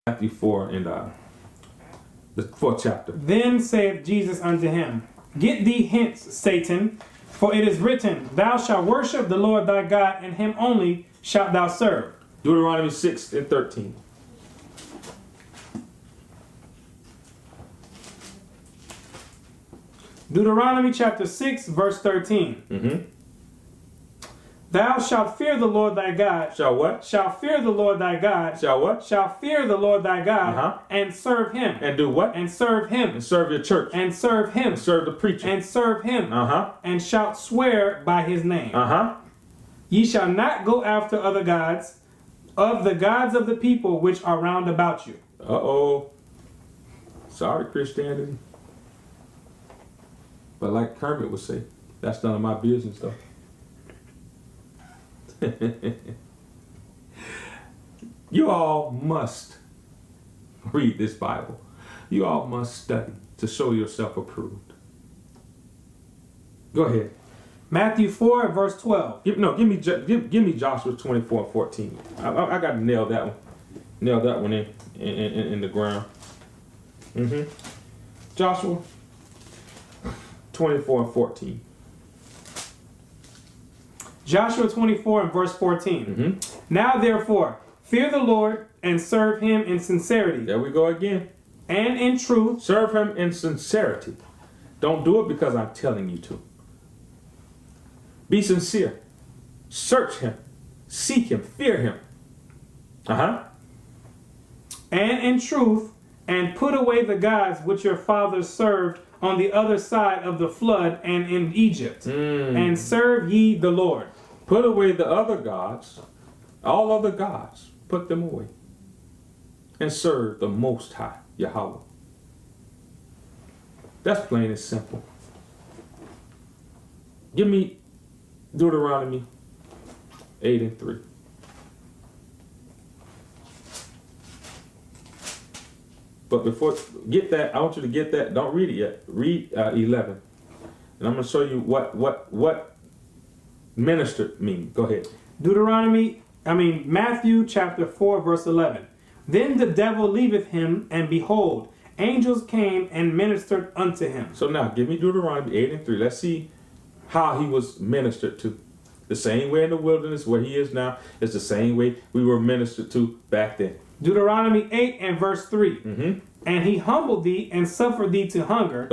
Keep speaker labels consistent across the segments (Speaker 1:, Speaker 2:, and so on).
Speaker 1: Matthew 4 and the 4th chapter.
Speaker 2: Then saith Jesus unto him, Get thee hence, Satan, for it is written, Thou shalt worship the Lord thy God, and him only shalt thou serve.
Speaker 1: Deuteronomy 6 and 13.
Speaker 2: Deuteronomy chapter 6, verse 13.
Speaker 1: Mm-hmm.
Speaker 2: Thou shalt fear the Lord thy God.
Speaker 1: Shall what?
Speaker 2: Shall fear the Lord thy God.
Speaker 1: Shall what?
Speaker 2: Shall fear the Lord thy God, and serve him.
Speaker 1: And do what?
Speaker 2: And serve him.
Speaker 1: And serve your church.
Speaker 2: And serve him.
Speaker 1: And serve the preacher.
Speaker 2: And serve him. And shalt swear by his name. Ye shall not go after other gods, of the gods of the people which are round about you.
Speaker 1: Uh-oh. Sorry, Christianity. But like Kermit would say, that's none of my business, though. You all must read this Bible. You all must study to show yourself approved. Go ahead.
Speaker 2: Matthew 4, verse 12.
Speaker 1: Give me Joshua 24 and 14. I got to nail that one. Nail that one in the ground. Joshua 24 and 14.
Speaker 2: Joshua 24 and verse 14. Now therefore, fear the Lord and serve him in sincerity.
Speaker 1: There we go again.
Speaker 2: And in truth.
Speaker 1: Serve him in sincerity. Don't do it because I'm telling you to. Be sincere. Search him. Seek him. Fear him.
Speaker 2: And in truth, and put away the gods which your fathers served on the other side of the flood and in Egypt. And serve ye the Lord.
Speaker 1: Put away the other gods, all other gods. Put them away. And serve the Most High, Yahweh. That's plain and simple. Give me Deuteronomy 8 and 3. But before, get that, I want you to get that. Don't read it yet. Read 11. And I'm going to show you what ministered means. Go ahead.
Speaker 2: Matthew chapter 4, verse 11. Then the devil leaveth him, and behold, angels came and ministered unto him.
Speaker 1: So now, give me Deuteronomy 8 and 3. Let's see how he was ministered to. The same way in the wilderness where he is now is the same way we were ministered to back then.
Speaker 2: Deuteronomy 8 and verse 3. And he humbled thee and suffered thee to hunger.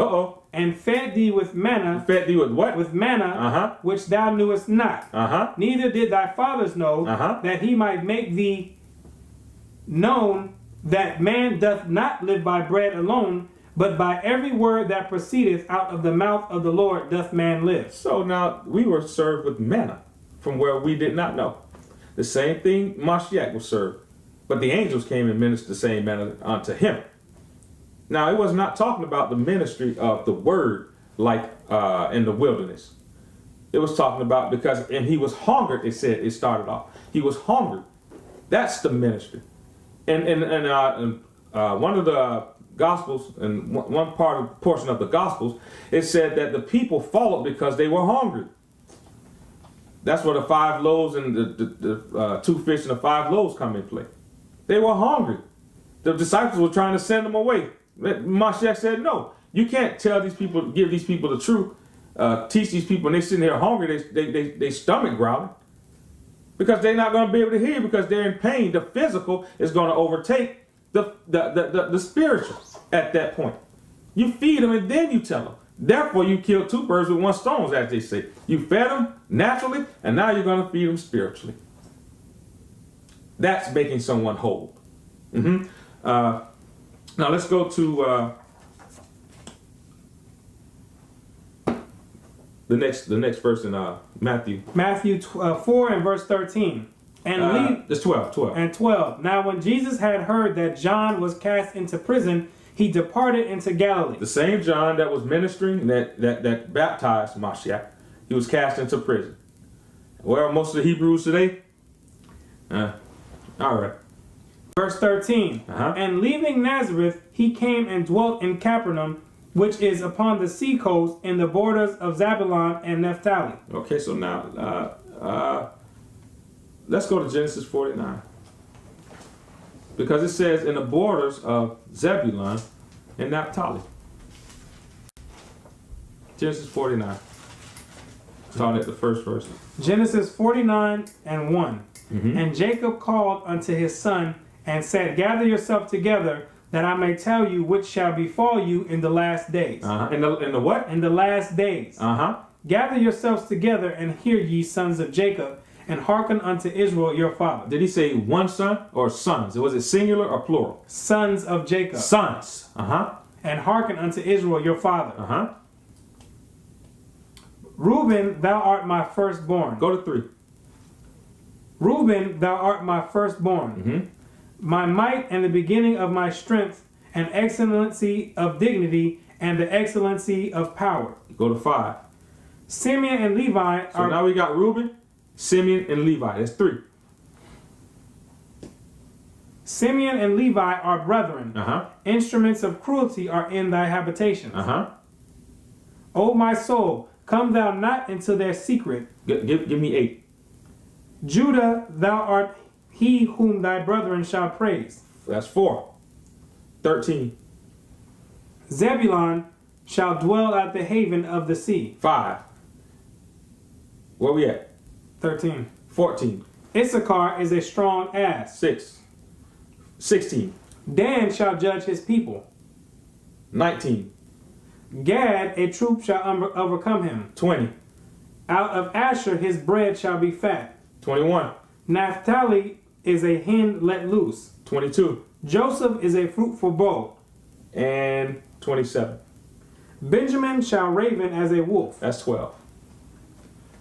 Speaker 2: And fed thee with manna.
Speaker 1: Fed thee with what?
Speaker 2: With manna, which thou knewest not. Neither did thy fathers know, that he might make thee known that man doth not live by bread alone, but by every word that proceedeth out of the mouth of the Lord doth man live.
Speaker 1: So now we were served with manna from where we did not know. The same thing Mashiach was served. But the angels came and ministered the same manner unto him. Now, it was not talking about the ministry of the word like in the wilderness. It was talking about and he was hungered, it said, it started off. He was hungered. That's the ministry. And one of the Gospels, and one portion of the Gospels, it said that the people followed because they were hungry. That's where the 5 loaves and the 2 fish and the 5 loaves come in play. They were hungry. The disciples were trying to send them away. Mashiach said, no, you can't tell these people, give these people the truth, teach these people, and they're sitting here hungry, they stomach growling. Because they're not going to be able to hear because they're in pain. The physical is going to overtake the spiritual at that point. You feed them and then you tell them. Therefore, you kill 2 birds with 1 stone, as they say. You fed them naturally, and now you're going to feed them spiritually. That's making someone whole. Now let's go to the next verse in Matthew.
Speaker 2: Matthew 4 and verse 13.
Speaker 1: It's 12.
Speaker 2: And 12. Now when Jesus had heard that John was cast into prison, he departed into Galilee.
Speaker 1: The same John that was ministering, that baptized Mashiach, he was cast into prison. Where are most of the Hebrews today? All right.
Speaker 2: Verse 13. And leaving Nazareth, he came and dwelt in Capernaum, which is upon the sea coast in the borders of Zabulon and Naphtali.
Speaker 1: Okay, so now let's go to Genesis 49. Because it says in the borders of Zebulun and Naphtali. Genesis 49. Starting at the first verse.
Speaker 2: Genesis 49 and 1.
Speaker 1: Mm-hmm.
Speaker 2: And Jacob called unto his son and said, Gather yourself together, that I may tell you which shall befall you in the last days.
Speaker 1: In the what?
Speaker 2: In the last days. Gather yourselves together and hear ye, sons of Jacob, and hearken unto Israel your father.
Speaker 1: Did he say one son or sons? Was it singular or plural?
Speaker 2: Sons of Jacob.
Speaker 1: Sons.
Speaker 2: And hearken unto Israel your father. Reuben, thou art my firstborn.
Speaker 1: Go to 3.
Speaker 2: Reuben, thou art my firstborn. My might and the beginning of my strength, and excellency of dignity, and the excellency of power.
Speaker 1: Go to 5.
Speaker 2: Simeon and Levi are...
Speaker 1: So now we got Reuben, Simeon, and Levi. That's 3.
Speaker 2: Simeon and Levi are brethren. Instruments of cruelty are in thy habitations. O my soul, come thou not into their secret.
Speaker 1: Give me 8.
Speaker 2: Judah, thou art he whom thy brethren shall praise.
Speaker 1: That's 4. 13.
Speaker 2: Zebulun shall dwell at the haven of the sea.
Speaker 1: 5. Where we at?
Speaker 2: 13.
Speaker 1: 14.
Speaker 2: Issachar is a strong ass.
Speaker 1: 6. 16.
Speaker 2: Dan shall judge his people.
Speaker 1: 19.
Speaker 2: Gad, a troop shall overcome him.
Speaker 1: 20.
Speaker 2: Out of Asher his bread shall be fat.
Speaker 1: 21.
Speaker 2: Naphtali is a hen let loose.
Speaker 1: 22.
Speaker 2: Joseph is a fruitful bow.
Speaker 1: And 27.
Speaker 2: Benjamin shall raven as a wolf.
Speaker 1: That's 12.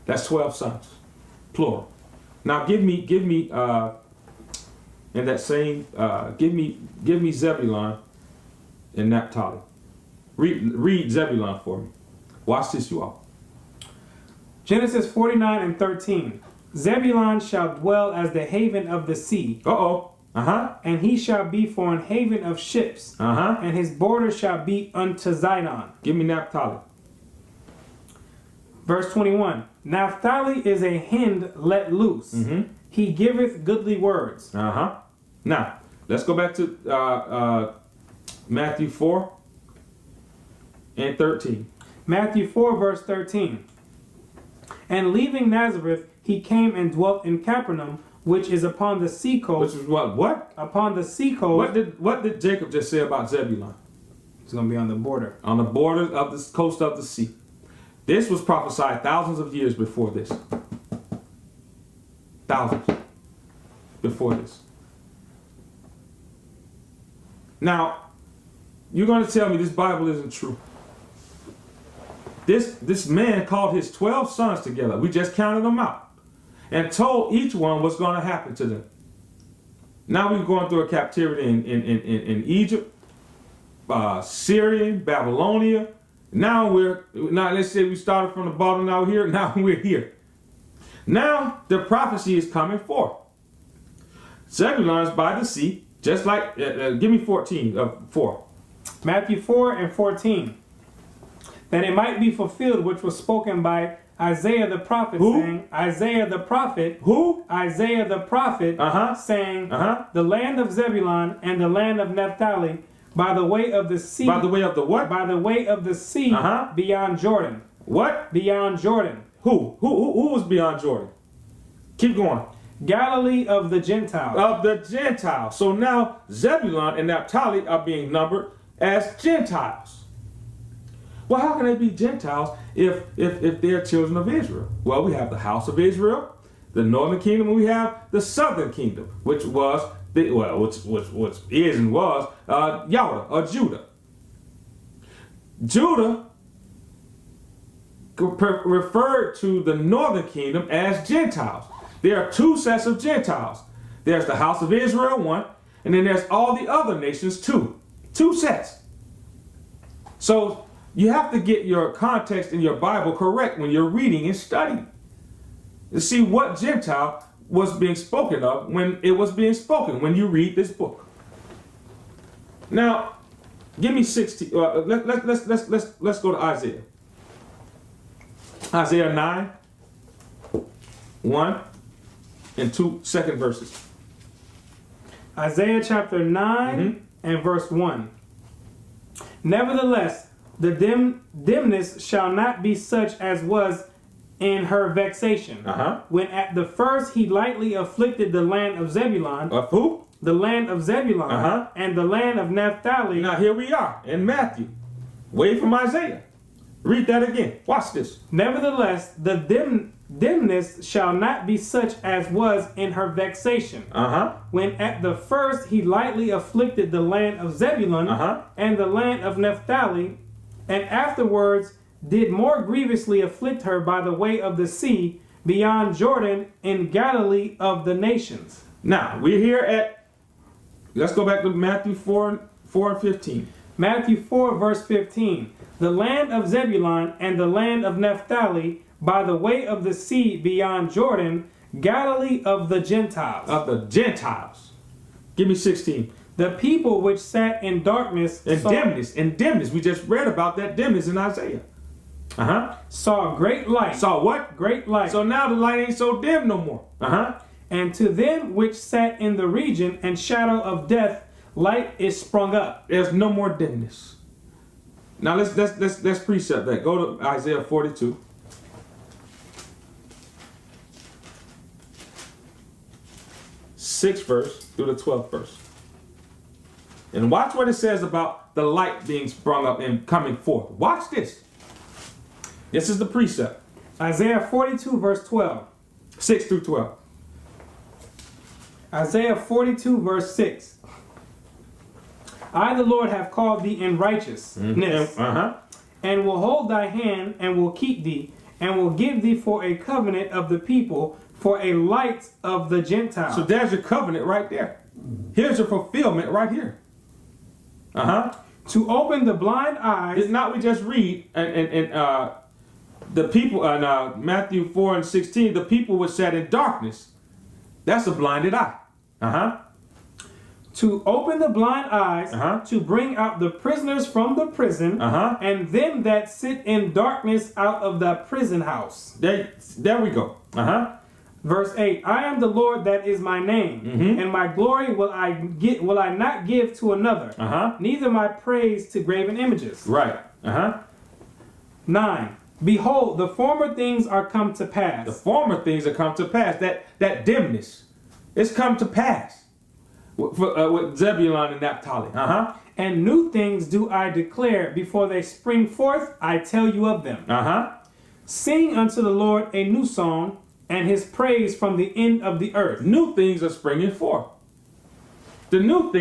Speaker 1: That's 12 sons, plural. Now give me in that same give me Zebulun and Naphtali. Read Zebulun for me. Watch this, you all.
Speaker 2: Genesis 49 and 13. Zebulun shall dwell as the haven of the sea. And he shall be for an haven of ships. And his border shall be unto Zidon.
Speaker 1: Give me Naphtali.
Speaker 2: Verse 21. Naphtali is a hen let loose. He giveth goodly words.
Speaker 1: Now, let's go back to Matthew 4 and 13.
Speaker 2: Matthew 4 verse 13. And leaving Nazareth, he came and dwelt in Capernaum, which is upon the sea coast.
Speaker 1: Which is what?
Speaker 2: Upon the sea coast.
Speaker 1: What did Jacob just say about Zebulun?
Speaker 2: It's going to be on the border.
Speaker 1: On the border of the coast of the sea. This was prophesied thousands of years before this. Thousands before this. Now, you're going to tell me this Bible isn't true. This man called his 12 sons together. We just counted them out. And told each one what's going to happen to them. Now we're going through a captivity in Egypt, Syria, Babylonia. Now let's say we started from the bottom, now we're here. Now the prophecy is coming forth. Zebulun is by the sea, just like, give me 4.
Speaker 2: Matthew 4 and 14. That it might be fulfilled which was spoken by Isaiah the prophet, saying, Isaiah the prophet.
Speaker 1: Who?
Speaker 2: Isaiah the prophet, saying, the land of Zebulun and the land of Naphtali, by the way of the sea.
Speaker 1: By the way of the what?
Speaker 2: By the way of the sea, beyond Jordan.
Speaker 1: What?
Speaker 2: Beyond Jordan.
Speaker 1: Who was beyond Jordan? Keep going.
Speaker 2: Galilee of the Gentiles.
Speaker 1: Of the Gentiles. So now Zebulun and Naphtali are being numbered as Gentiles. Well, how can they be Gentiles if they're children of Israel? Well, we have the house of Israel, the northern kingdom, and we have the southern kingdom, which is and was Yahweh or Judah. Judah referred to the northern kingdom as Gentiles. There are 2 sets of Gentiles. There's the house of Israel, 1, and then there's all the other nations, 2. 2 sets. So you have to get your context in your Bible correct when you're reading and studying. To see what Gentile was being spoken of when it was being spoken, when you read this book. Now, give me 16. Let's go to Isaiah. Isaiah 9, 1 and 2 second verses.
Speaker 2: Isaiah chapter 9 and verse 1. Nevertheless, the dimness shall not be such as was in her vexation. When at the first he lightly afflicted the land of Zebulun.
Speaker 1: Of who?
Speaker 2: The land of Zebulun and the land of Naphtali.
Speaker 1: Now here we are in Matthew. Way from Isaiah. Read that again. Watch this.
Speaker 2: Nevertheless, the dimness shall not be such as was in her vexation. When at the first he lightly afflicted the land of Zebulun and the land of Naphtali, and afterwards did more grievously afflict her by the way of the sea beyond Jordan in Galilee of the nations.
Speaker 1: Now, we're here at, let's go back to Matthew 4 and 15.
Speaker 2: Matthew 4 verse 15. The land of Zebulun and the land of Naphtali by the way of the sea beyond Jordan, Galilee of the Gentiles.
Speaker 1: Of the Gentiles. Give me 16.
Speaker 2: The people which sat in darkness
Speaker 1: and dimness. We just read about that dimness in Isaiah.
Speaker 2: Saw great light.
Speaker 1: Saw what?
Speaker 2: Great light.
Speaker 1: So now the light ain't so dim no more.
Speaker 2: And to them which sat in the region and shadow of death, light is sprung up.
Speaker 1: There's no more dimness. Now let's precept that. Go to Isaiah 42. Sixth verse through the 12th verse. And watch what it says about the light being sprung up and coming forth. Watch this. This is the precept.
Speaker 2: Isaiah 42 verse 12.
Speaker 1: 6 through 12.
Speaker 2: Isaiah 42 verse 6. I, the Lord, have called thee in righteousness, and will hold thy hand, and will keep thee, and will give thee for a covenant of the people, for a light of the Gentiles.
Speaker 1: So there's your covenant right there. Here's your fulfillment right here.
Speaker 2: To open the blind eyes.
Speaker 1: Did not we just read and the people in Matthew 4 and 16, the people which sat in darkness. That's a blinded eye.
Speaker 2: To open the blind eyes, to bring out the prisoners from the prison, and them that sit in darkness out of the prison house.
Speaker 1: There we go.
Speaker 2: Verse 8, I am the Lord, that is my name, and my glory will I not give to another, neither my praise to graven images.
Speaker 1: Right.
Speaker 2: 9, behold, the former things are come to pass.
Speaker 1: The former things are come to pass. That dimness, it's come to pass with Zebulun and Naphtali.
Speaker 2: And new things do I declare, before they spring forth, I tell you of them. Sing unto the Lord a new song, and his praise from the end of the earth.
Speaker 1: New things are springing forth. The new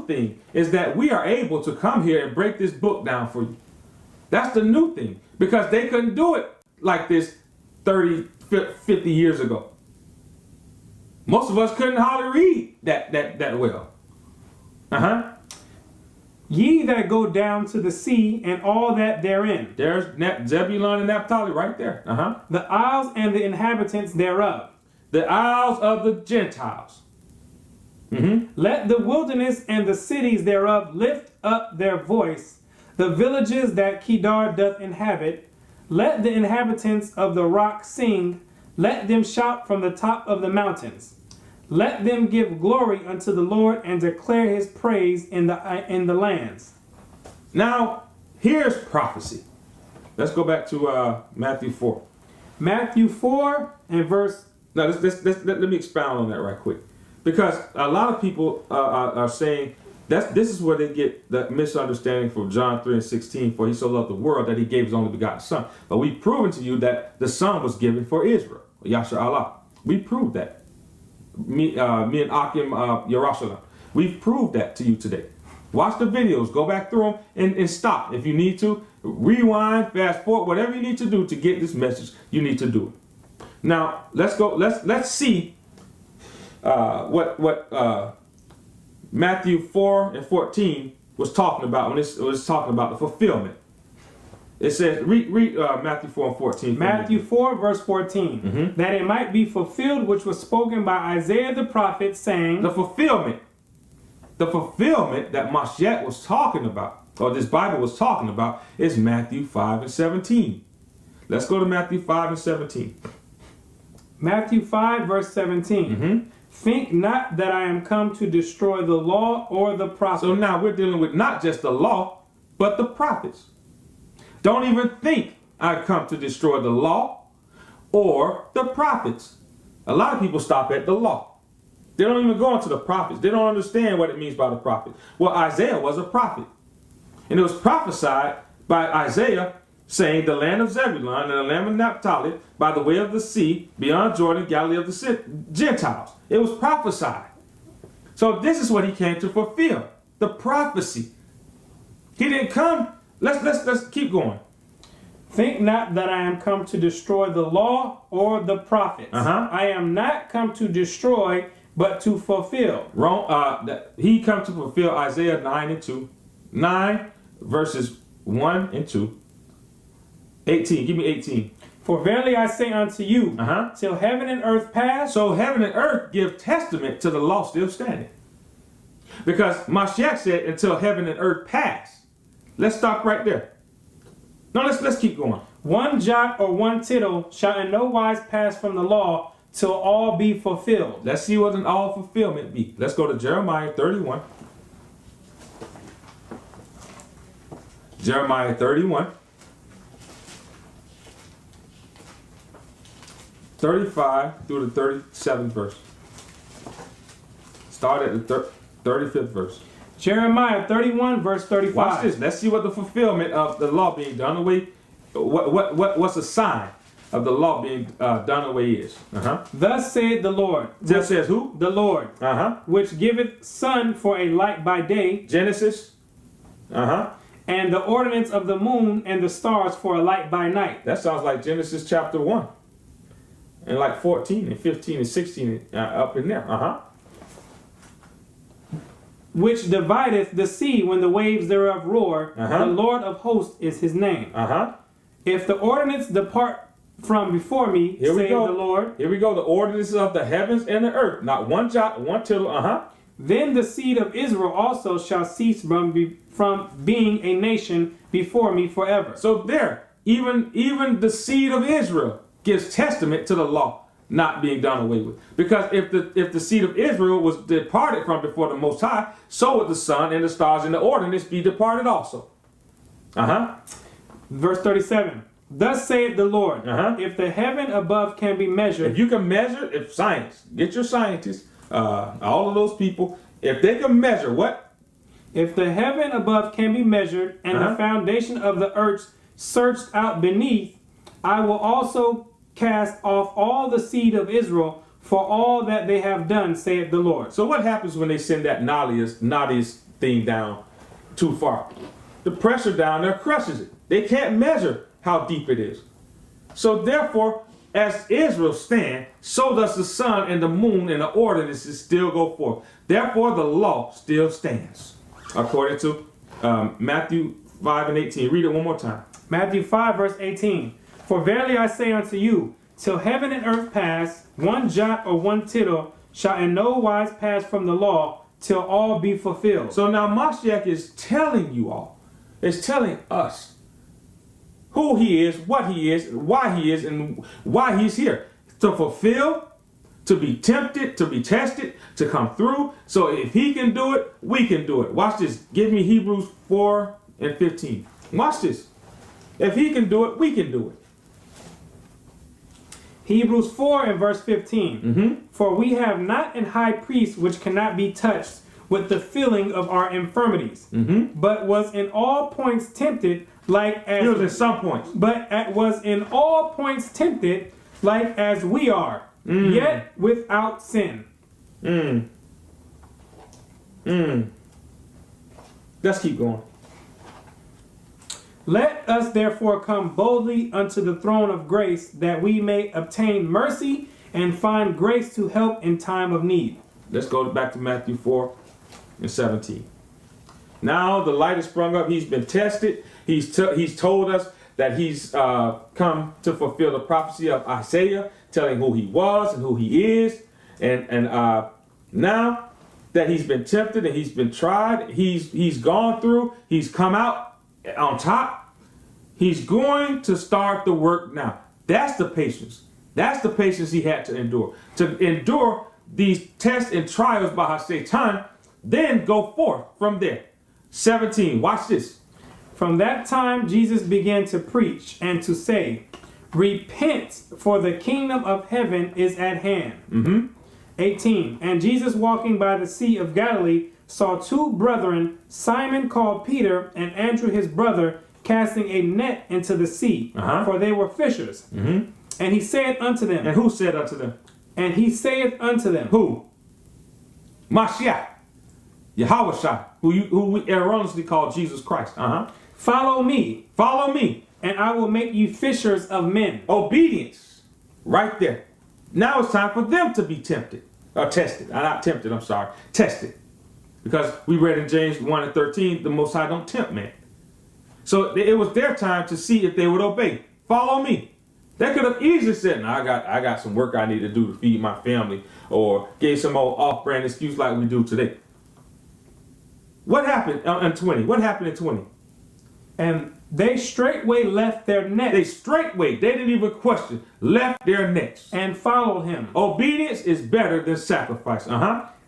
Speaker 1: thing is that we are able to come here and break this book down for you. That's the new thing, because they couldn't do it like this 30, 50 years ago. Most of us couldn't hardly read that well.
Speaker 2: Ye that go down to the sea and all that therein.
Speaker 1: There's Zebulun and Naphtali right there.
Speaker 2: The isles and the inhabitants thereof.
Speaker 1: The isles of the Gentiles.
Speaker 2: Let the wilderness and the cities thereof lift up their voice. The villages that Kedar doth inhabit. Let the inhabitants of the rock sing. Let them shout from the top of the mountains. Let them give glory unto the Lord and declare his praise in the lands.
Speaker 1: Now, here's prophecy. Let's go back to Matthew 4.
Speaker 2: Matthew 4 and verse...
Speaker 1: Now, let me expound on that right quick. Because a lot of people are saying this is where they get the misunderstanding from John 3 and 16. For he so loved the world that he gave his only begotten son. But we've proven to you that the son was given for Israel. Yarashalm. We proved that. Me and Akim Yarashalm. We've proved that to you today. Watch the videos. Go back through them and stop. If you need to, rewind, fast forward, whatever you need to do to get this message, you need to do it. Now, let's go. Let's see what Matthew 4 and 14 was talking about when it was talking about the fulfillment. It says, read Matthew 4 and 14.
Speaker 2: Matthew 4 verse 14. That it might be fulfilled which was spoken by Isaiah the prophet, saying... The fulfillment that Mashiach was talking about, or this Bible was talking about, is Matthew 5 and 17. Let's go to Matthew 5 and 17. Matthew 5 verse 17. Think not that I am come to destroy the law or the prophets.
Speaker 1: So now we're dealing with not just the law, but the prophets. Don't even think I've come to destroy the law or the prophets. A lot of people stop at the law. They don't even go into the prophets. They don't understand what it means by the prophet. Well, Isaiah was a prophet. And it was prophesied by Isaiah saying, the land of Zebulun and the land of Naphtali, by the way of the sea, beyond Jordan, Galilee of the Gentiles. It was prophesied. So this is what he came to fulfill, the prophecy. He didn't come. Let's keep going.
Speaker 2: Think not that I am come to destroy the law or the prophets. I am not come to destroy, but to fulfill.
Speaker 1: He come to fulfill Isaiah 9 and 2. 9 verses 1 and 2. 18. Give me 18.
Speaker 2: For verily I say unto you, till heaven and earth pass.
Speaker 1: So heaven and earth give testament to the law still standing. Because Mashiach said, until heaven and earth pass. Let's stop right there. No, let's keep going.
Speaker 2: One jot or one tittle shall in no wise pass from the law till all be fulfilled.
Speaker 1: Let's see what an all fulfillment be. Let's go to Jeremiah 31. Jeremiah 31. 35 through the 37th verse. Start at the 35th verse.
Speaker 2: Jeremiah 31 verse 35.
Speaker 1: Watch this. Let's see what the fulfillment of the law being done away. What's a sign of the law being done away is?
Speaker 2: Thus saith the Lord.
Speaker 1: That says who?
Speaker 2: The Lord. Which giveth sun for a light by day.
Speaker 1: Genesis.
Speaker 2: And the ordinance of the moon and the stars for a light by night.
Speaker 1: That sounds like Genesis chapter 1. And like 14 and 15 and 16 up in there.
Speaker 2: Which divideth the sea when the waves thereof roar. The Lord of hosts is his name. If the ordinance depart from before me, saith the Lord.
Speaker 1: Here we go. The ordinances of the heavens and the earth. Not one jot, one tittle.
Speaker 2: Then the seed of Israel also shall cease from being a nation before me forever.
Speaker 1: So there, even the seed of Israel gives testament to the law not being done away with. Because if the seed of Israel was departed from before the Most High, so would the sun and the stars and the ordinance be departed also.
Speaker 2: Verse 37. Thus saith the Lord, if the heaven above can be measured.
Speaker 1: If you can measure, if science, get your scientists, all of those people, if they can measure what?
Speaker 2: If the heaven above can be measured and the foundation of the earth searched out beneath, I will also cast off all the seed of Israel for all that they have done, saith the Lord.
Speaker 1: So what happens when they send that naughtiest thing down too far? The pressure down there crushes it. They can't measure how deep it is. So therefore, as Israel stand, so does the sun and the moon and the ordinances still go forth. Therefore, the law still stands. According to Matthew 5 and 18. Read it one more time.
Speaker 2: Matthew 5 verse 18. For verily I say unto you, till heaven and earth pass, one jot or one tittle shall in no wise pass from the law, till all be fulfilled.
Speaker 1: So now Mashiach is telling you all, is telling us who he is, what he is, and why he's here. To fulfill, to be tempted, to be tested, to come through. So if he can do it, we can do it. Watch this. Give me Hebrews 4 and 15. Watch this. If he can do it, we can do it.
Speaker 2: Hebrews 4 and verse 15. For we have not an high priest which cannot be touched with the feeling of our infirmities, but was in all points tempted like as...
Speaker 1: He was in some points.
Speaker 2: But was in all points tempted like as we are, yet without sin.
Speaker 1: Let's keep going.
Speaker 2: Let us therefore come boldly unto the throne of grace, that we may obtain mercy and find grace to help in time of need.
Speaker 1: Let's go back to Matthew 4 and 17. Now the light has sprung up. He's been tested. He's told us that he's come to fulfill the prophecy of Isaiah, telling who he was and who he is. And now that he's been tempted and he's been tried, he's gone through, he's come out on top. He's going to start the work now. That's the patience. That's the patience he had to endure. To endure these tests and trials by Satan, then go forth from there. 17, watch this.
Speaker 2: From that time Jesus began to preach and to say, repent, for the kingdom of heaven is at hand. 18, and Jesus walking by the Sea of Galilee saw two brethren, Simon called Peter and Andrew his brother, casting a net into the sea, for they were fishers. And he said unto them.
Speaker 1: And who said unto them?
Speaker 2: And he saith unto them.
Speaker 1: Who? Mashiach. Yahushua, who we erroneously call Jesus Christ.
Speaker 2: Follow me.
Speaker 1: Follow me.
Speaker 2: And I will make you fishers of men.
Speaker 1: Obedience. Right there. Now it's time for them to be tempted. Or tested. Not tempted, I'm sorry. Tested. Because we read in James 1 and 13, the Most High don't tempt man. So it was their time to see if they would obey. Follow me. They could have easily said, no, I got some work I need to do to feed my family, or gave some old off-brand excuse like we do today. What happened in 20? What happened in 20?
Speaker 2: And they straightway left their nets.
Speaker 1: They straightway, they didn't even question, left their nets.
Speaker 2: And followed him.
Speaker 1: Obedience is better than sacrifice.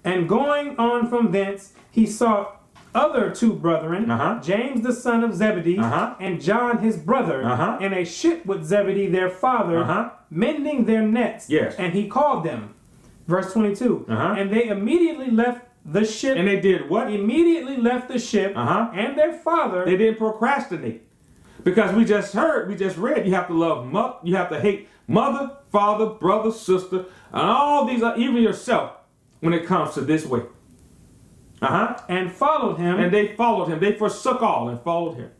Speaker 2: And going on from thence, he saw other two brethren, James the son of Zebedee, and John his brother, in a ship with Zebedee their father, mending their nets.
Speaker 1: Yes.
Speaker 2: And he called them. Verse 22. And they immediately left the ship.
Speaker 1: And they did what?
Speaker 2: Immediately left the ship and their father.
Speaker 1: They didn't procrastinate. Because we just read, you have to love, you have to hate mother, father, brother, sister, and all these, even yourself, when it comes to this way.
Speaker 2: And followed him.
Speaker 1: And they followed him. They forsook all and followed him.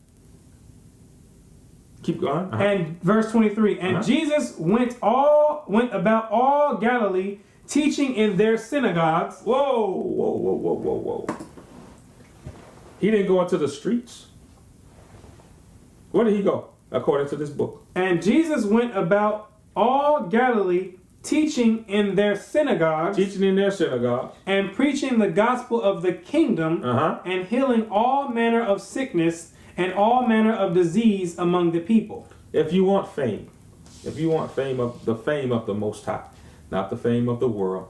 Speaker 1: Keep going.
Speaker 2: And verse 23. And Jesus went about all Galilee, teaching in their synagogues.
Speaker 1: Whoa. He didn't go into the streets. Where did he go, according to this book?
Speaker 2: And Jesus went about all Galilee, teaching in their synagogues. And preaching the gospel of the kingdom. And healing all manner of sickness and all manner of disease among the people.
Speaker 1: If you want fame, of the fame of the Most High, not the fame of the world,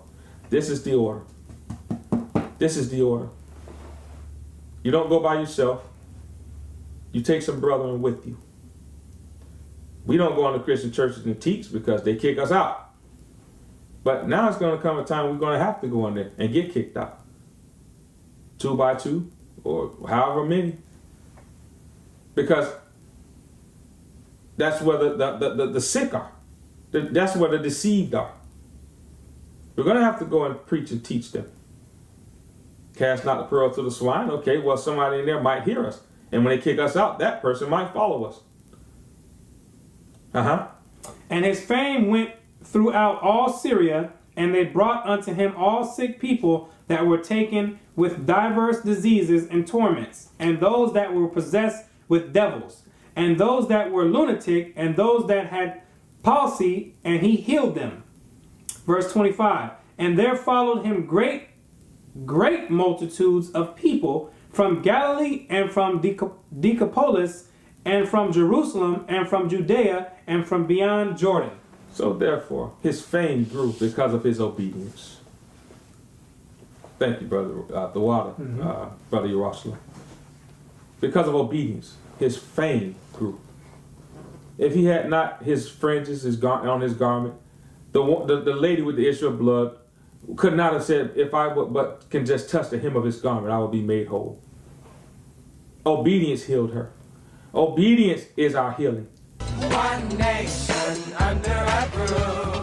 Speaker 1: this is the order. This is the order. You don't go by yourself. You take some brethren with you. We don't go into Christian churches and teach because they kick us out. But now it's going to come a time we're going to have to go in there and get kicked out. 2 by 2 or however many. Because that's where the sick are. That's where the deceived are. We're going to have to go and preach and teach them. Cast not the pearl to the swine. Okay, well, somebody in there might hear us. And when they kick us out, that person might follow us.
Speaker 2: And his fame went throughout all Syria, and they brought unto him all sick people that were taken with diverse diseases and torments, and those that were possessed with devils, and those that were lunatic, and those that had palsy, and he healed them. Verse 25. And there followed him great multitudes of people from Galilee and from Decapolis and from Jerusalem and from Judea and from beyond Jordan.
Speaker 1: So therefore, his fame grew because of his obedience. Thank you, Brother Brother Yarashalm. Because of obedience, his fame grew. If he had not his fringes on his garment, the lady with the issue of blood could not have said, if I would but can just touch the hem of his garment, I will be made whole. Obedience healed her. Obedience is our healing.
Speaker 3: One nation under a roof.